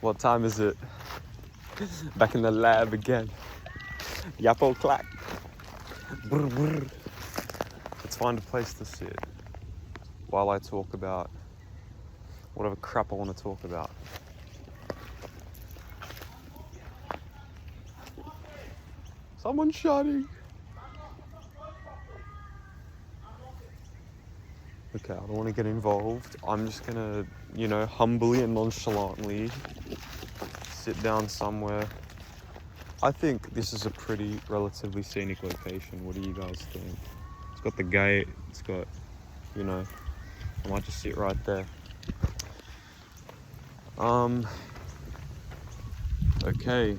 What time is it? Back in the lab again. Yappo clack. Brr, brr. Let's find a place to sit while I talk about whatever crap I want to talk about. Someone's shouting. Okay, I don't want to get involved. I'm just gonna, humbly and nonchalantly sit down somewhere. I think this is a pretty relatively scenic location. What do you guys think? It's got the gate, it's got, I might just sit right there. Okay.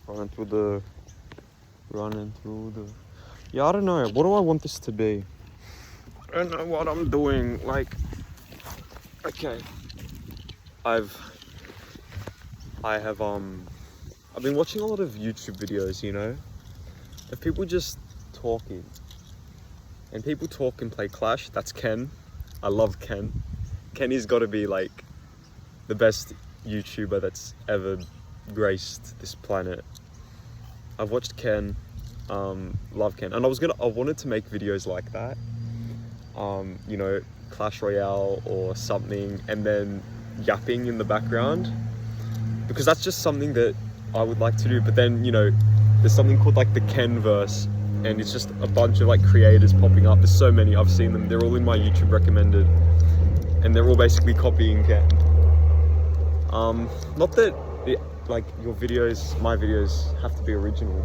Running through the, yeah, I don't know. What do I want this to be? I don't know what I'm doing. Okay. I've been watching a lot of YouTube videos, of people just talking. And people talk and play Clash. That's Ken. I love Ken. Kenny's got to be the best YouTuber that's ever graced this planet. I've watched Ken, love Ken. And I wanted to make videos like that. Clash Royale or something, and then yapping in the background, because that's just something that I would like to do. But then, there's something called the Ken verse, and it's just a bunch of creators popping up. There's so many, I've seen them, they're all in my YouTube recommended, and they're all basically copying Ken. Not that your videos, my videos have to be original,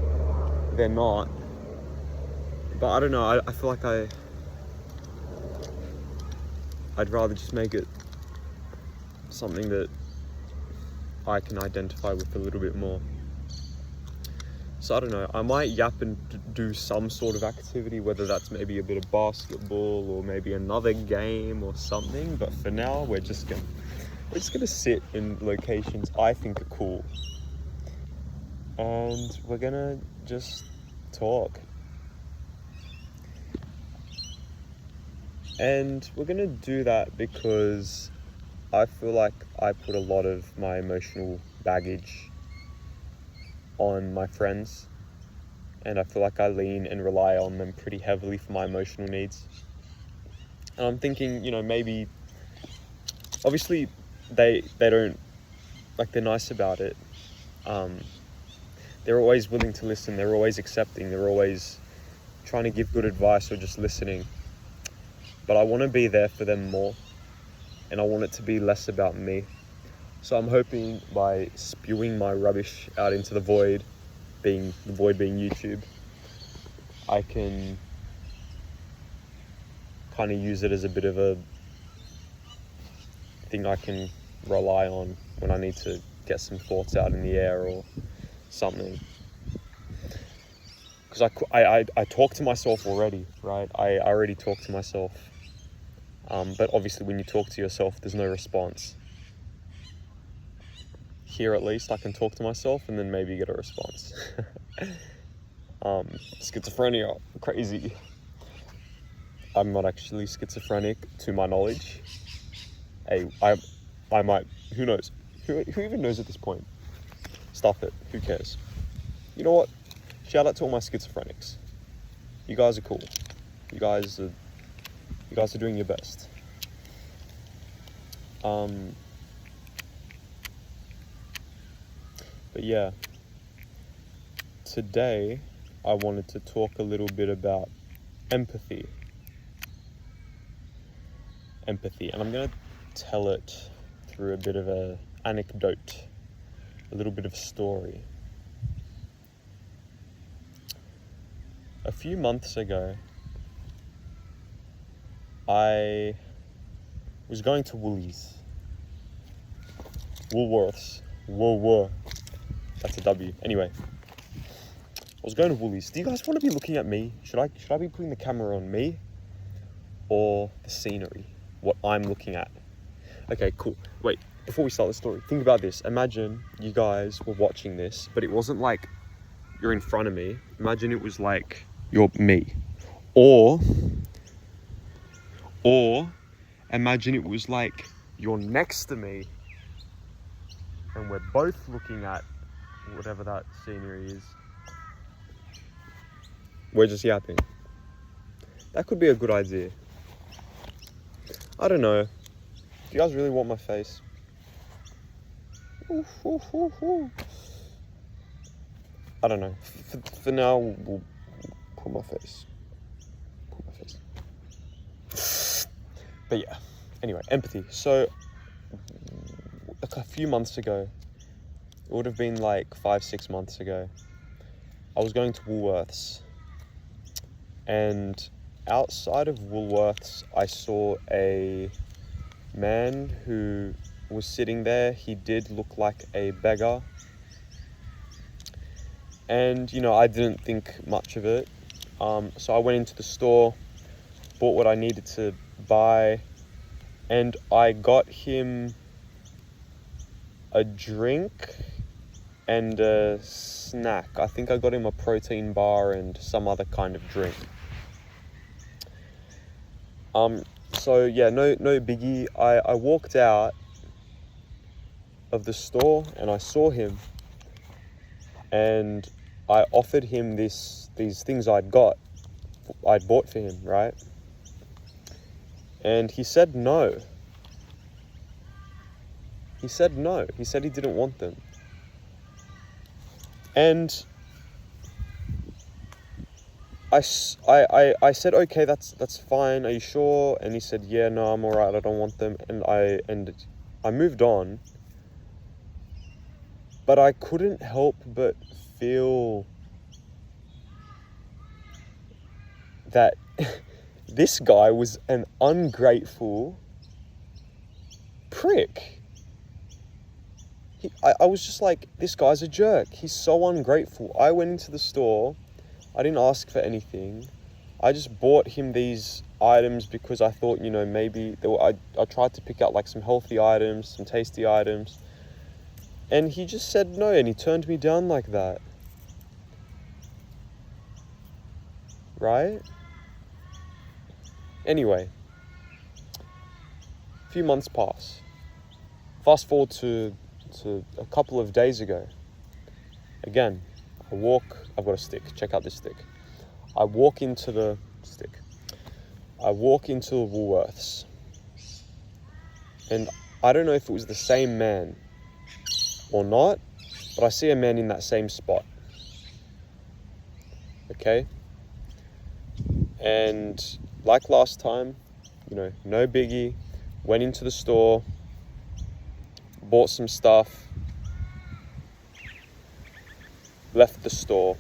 they're not, but I don't know, I feel like I'd rather just make it something that I can identify with a little bit more. So I don't know, I might yap and do some sort of activity, whether that's maybe a bit of basketball or maybe another game or something. But for now, we're just gonna sit in locations I think are cool, and we're gonna just talk. And we're gonna do that because I feel like I put a lot of my emotional baggage on my friends, and I feel like I lean and rely on them pretty heavily for my emotional needs. And I'm thinking, maybe, obviously they don't, they're nice about it. They're always willing to listen, they're always accepting, they're always trying to give good advice or just listening. But I want to be there for them more, and I want it to be less about me. So I'm hoping by spewing my rubbish out into the void being YouTube, I can kind of use it as a bit of a thing I can rely on when I need to get some thoughts out in the air or something. Because I talk to myself already, right? I already talk to myself. But obviously when you talk to yourself, there's no response. Here at least, I can talk to myself and then maybe get a response. Schizophrenia, crazy. I'm not actually schizophrenic, to my knowledge. Hey, I might, who knows? Who even knows at this point? Stuff it, who cares? You know what? Shout out to all my schizophrenics. You guys are cool. You guys are doing your best. But yeah, today I wanted to talk a little bit about empathy. And I'm gonna tell it through a bit of an anecdote, a little bit of a story. A few months ago, I was going to Woolworths. Whoa. That's a W. Anyway, I was going to Woolies. Do you guys want to be looking at me? Should I be putting the camera on me or the scenery? What I'm looking at? Okay, cool. Wait, before we start the story, think about this. Imagine you guys were watching this, but it wasn't like you're in front of me. Imagine it was like you're me. Or imagine it was like you're next to me and we're both looking at whatever that scenery is. We're just yapping. That could be a good idea. I don't know. Do you guys really want my face? Oof, oof, oof, oof. I don't know. For now, we'll put my face. But yeah. Anyway, empathy. So, like a few months ago, it would have been like 5-6 months ago, I was going to Woolworths. And outside of Woolworths, I saw a man who was sitting there. He did look like a beggar. And, you know, I didn't think much of it. So I went into the store, bought what I needed to buy, and I got him a drink and a snack. I think I got him a protein bar and some other kind of drink. So yeah, no biggie. I walked out of the store and I saw him, and I offered him these things I'd bought for him, right? And he said no. He said no. He said he didn't want them. And I said, okay, that's fine. Are you sure? And he said, yeah, no, I'm alright. I don't want them. And I moved on. But I couldn't help but feel that this guy was an ungrateful prick. I was just like, this guy's a jerk. He's so ungrateful. I went into the store. I didn't ask for anything. I just bought him these items because I thought, you know, maybe I tried to pick out like some healthy items, some tasty items. And he just said no, and he turned me down like that. Right? Anyway, a few months pass. Fast forward to a couple of days ago. Again, I've got a stick. Check out this stick. I walk into the Woolworths. And I don't know if it was the same man or not, but I see a man in that same spot. Okay? And like last time, you know, no biggie. Went into the store, bought some stuff, left the store,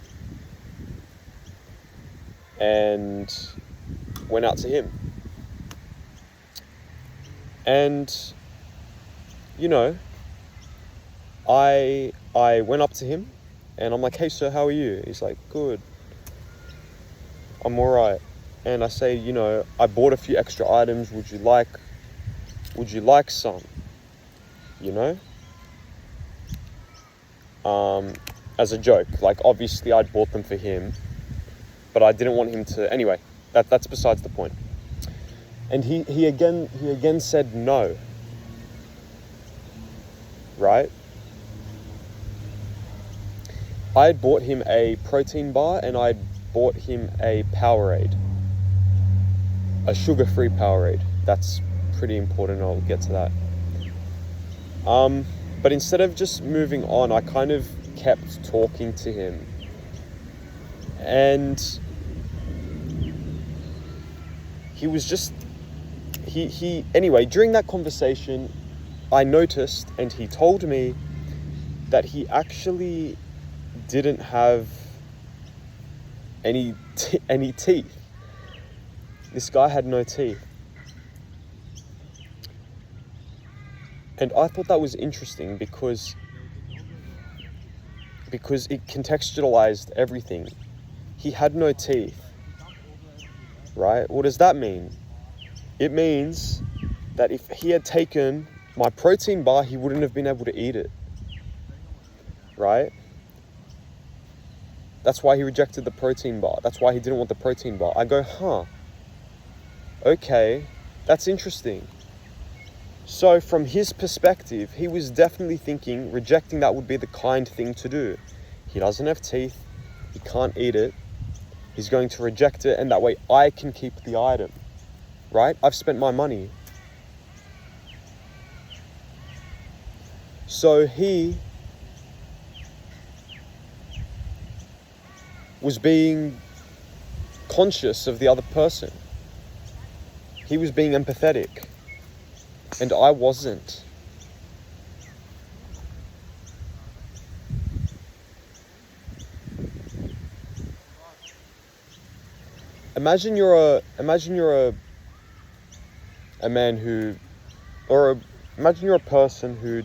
and went out to him. And, you know, I went up to him and I'm like, hey sir, how are you? He's like, good. I'm alright. And I say, you know, I bought a few extra items. Would you like some? You know? As a joke. Like, obviously I'd bought them for him, but I didn't want him to. Anyway, that's besides the point. And he again said no. Right? I had bought him a protein bar and I'd bought him a Powerade. A sugar-free Powerade. That's pretty important. I'll get to that. But instead of just moving on, I kind of kept talking to him. And he was just... Anyway, during that conversation, I noticed, and he told me that he actually didn't have any teeth. This guy had no teeth. And I thought that was interesting because it contextualized everything. He had no teeth, right? What does that mean? It means that if he had taken my protein bar, he wouldn't have been able to eat it, right? That's why he rejected the protein bar. That's why he didn't want the protein bar. I go, okay, that's interesting. So from his perspective, he was definitely thinking rejecting that would be the kind thing to do. He doesn't have teeth, he can't eat it, he's going to reject it, and that way I can keep the item, right? I've spent my money. So he was being conscious of the other person. He was being empathetic, and I wasn't. Imagine you're a man who, imagine you're a person who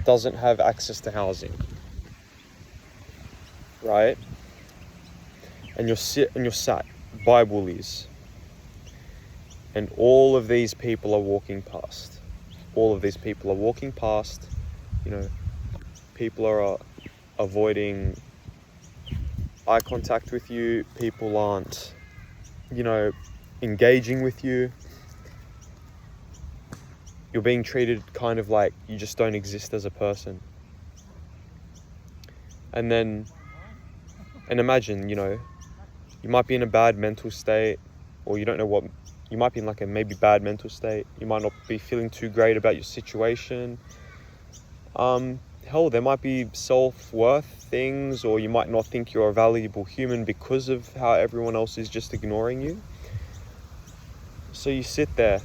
doesn't have access to housing, right? And you're sat by Woolies, and all of these people are walking past. You know, people are avoiding eye contact with you. People aren't, engaging with you. You're being treated kind of like you just don't exist as a person. And imagine, you might be in a bad mental state, or you don't know what, you might be in like a maybe bad mental state. You might not be feeling too great about your situation. Hell, there might be self-worth things, or you might not think you're a valuable human because of how everyone else is just ignoring you. So you sit there,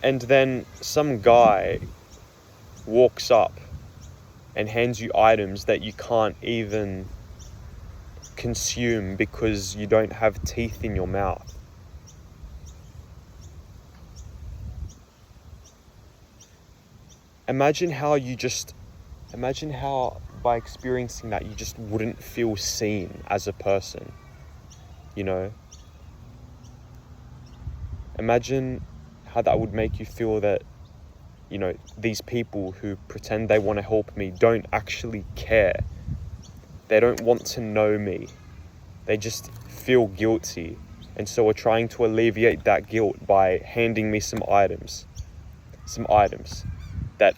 and then some guy walks up and hands you items that you can't even consume because you don't have teeth in your mouth. Imagine how by experiencing that you just wouldn't feel seen as a person, Imagine how that would make you feel that, these people who pretend they want to help me don't actually care. They don't want to know me. They just feel guilty, and so are trying to alleviate that guilt by handing me some items that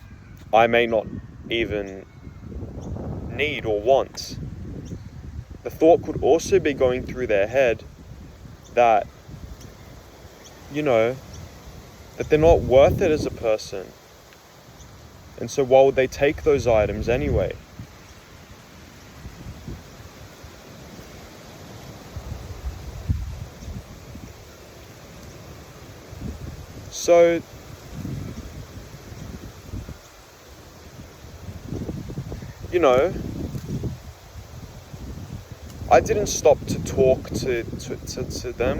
I may not even need or want. The thought could also be going through their head that, that they're not worth it as a person. And so why would they take those items anyway? So, I didn't stop to talk to them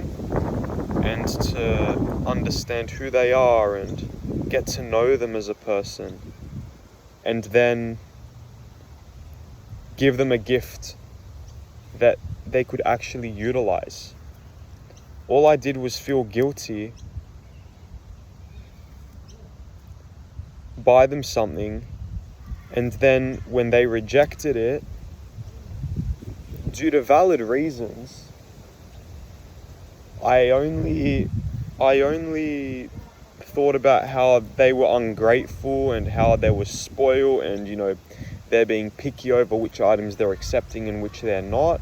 and to understand who they are and get to know them as a person, and then give them a gift that they could actually utilize. All I did was feel guilty, buy them something, and then when they rejected it, due to valid reasons, I only thought about how they were ungrateful and how they were spoiled, and they're being picky over which items they're accepting and which they're not.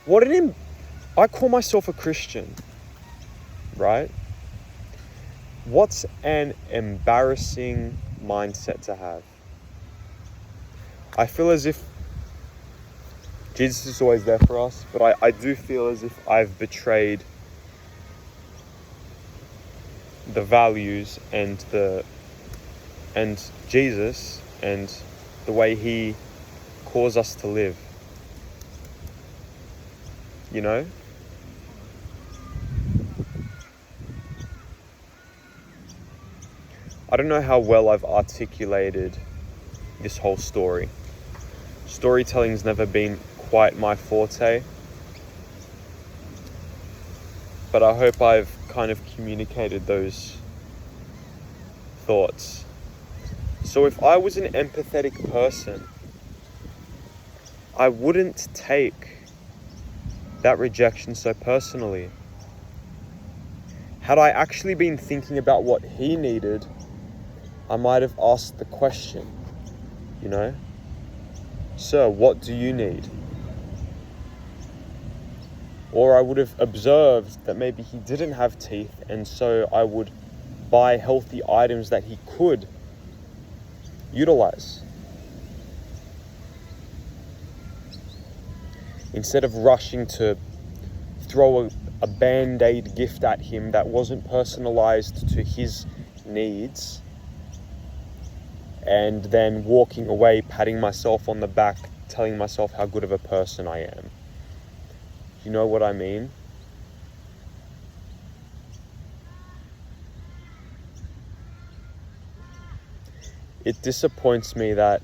I call myself a Christian, right? What's an embarrassing mindset to have? I feel as if Jesus is always there for us, but I do feel as if I've betrayed the values and Jesus and the way he calls us to live. I don't know how well I've articulated this whole story. Storytelling's never been quite my forte, but I hope I've kind of communicated those thoughts. So if I was an empathetic person, I wouldn't take that rejection so personally. Had I actually been thinking about what he needed, I might have asked the question, you know, "Sir, what do you need?" Or I would have observed that maybe he didn't have teeth, and so I would buy healthy items that he could utilize. Instead of rushing to throw a band-aid gift at him that wasn't personalized to his needs, and then walking away, patting myself on the back, telling myself how good of a person I am. You know what I mean? It disappoints me that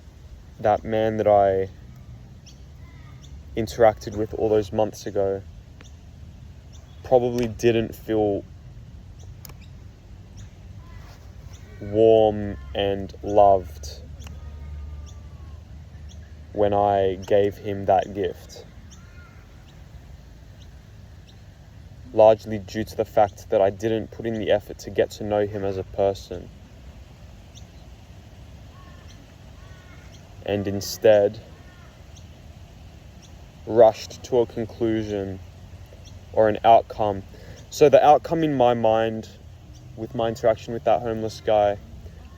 that man that I interacted with all those months ago probably didn't feel warm and loved when I gave him that gift. Largely due to the fact that I didn't put in the effort to get to know him as a person. And instead rushed to a conclusion or an outcome. So the outcome in my mind with my interaction with that homeless guy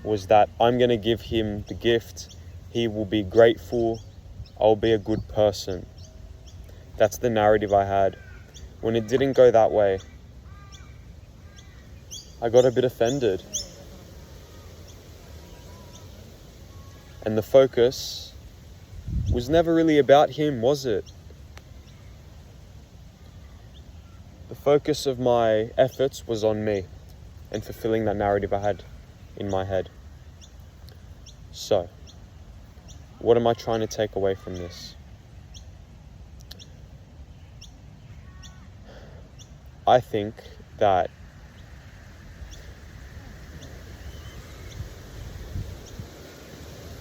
was that I'm going to give him the gift, he will be grateful, I'll be a good person. That's the narrative I had. When it didn't go that way, I got a bit offended. And the focus was never really about him, was it? The focus of my efforts was on me and fulfilling that narrative I had in my head. So, what am I trying to take away from this? I think that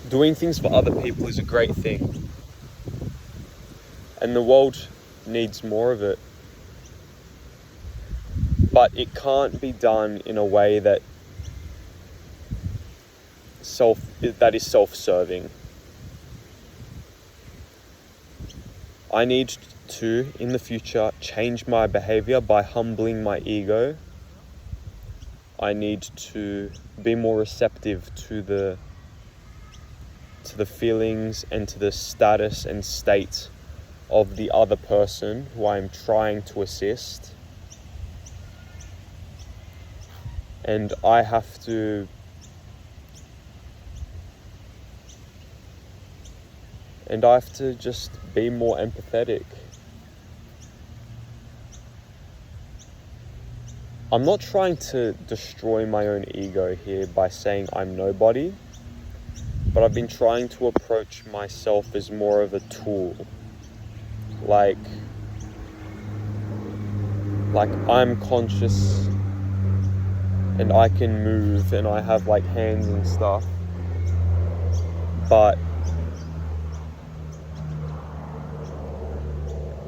doing things for other people is a great thing. And the world needs more of it. But it can't be done in a way that is self-serving. I need to, in the future, change my behavior by humbling my ego. I need to be more receptive to the feelings and to the status and state of the other person who I'm trying to assist. And I have to just be more empathetic. I'm not trying to destroy my own ego here by saying I'm nobody, but I've been trying to approach myself as more of a tool. Like I'm conscious and I can move and I have like hands and stuff, but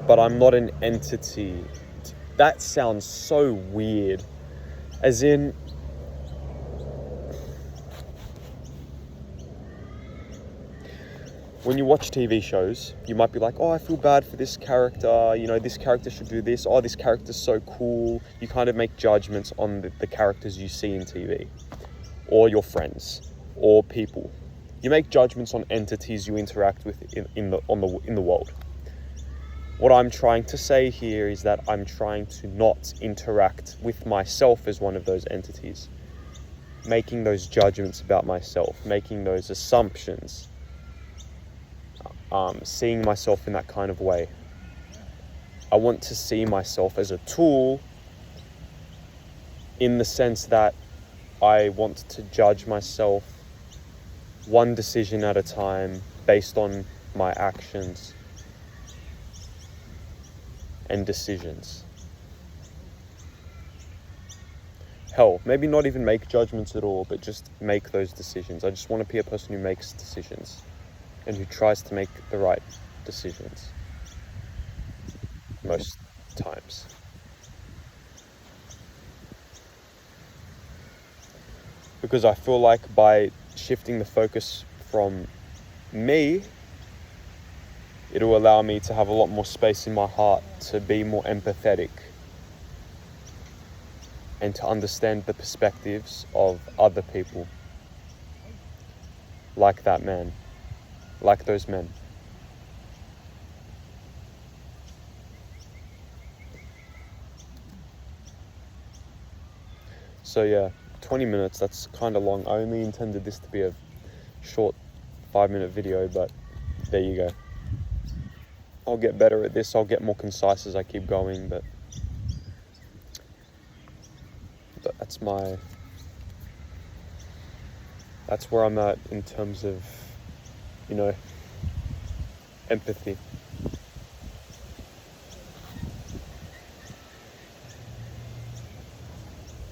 I'm not an entity. That sounds so weird. As in, when you watch TV shows, you might be like, oh, I feel bad for this character, you know, this character should do this, oh, this character's so cool. You kind of make judgments on the characters you see in TV, or your friends, or people. You make judgments on entities you interact with in the world. What I'm trying to say here is that I'm trying to not interact with myself as one of those entities, making those judgments about myself, making those assumptions, seeing myself in that kind of way. I want to see myself as a tool in the sense that I want to judge myself one decision at a time based on my actions and decisions. Hell, maybe not even make judgments at all, but just make those decisions. I just want to be a person who makes decisions and who tries to make the right decisions most times. because I feel like by shifting the focus from me, it'll allow me to have a lot more space in my heart to be more empathetic and to understand the perspectives of other people, like that man, like those men. So yeah, 20 minutes, that's kind of long. I only intended this to be a short 5-minute video, but there you go. I'll get better at this. I'll get more concise as I keep going, but that's where I'm at in terms of, empathy.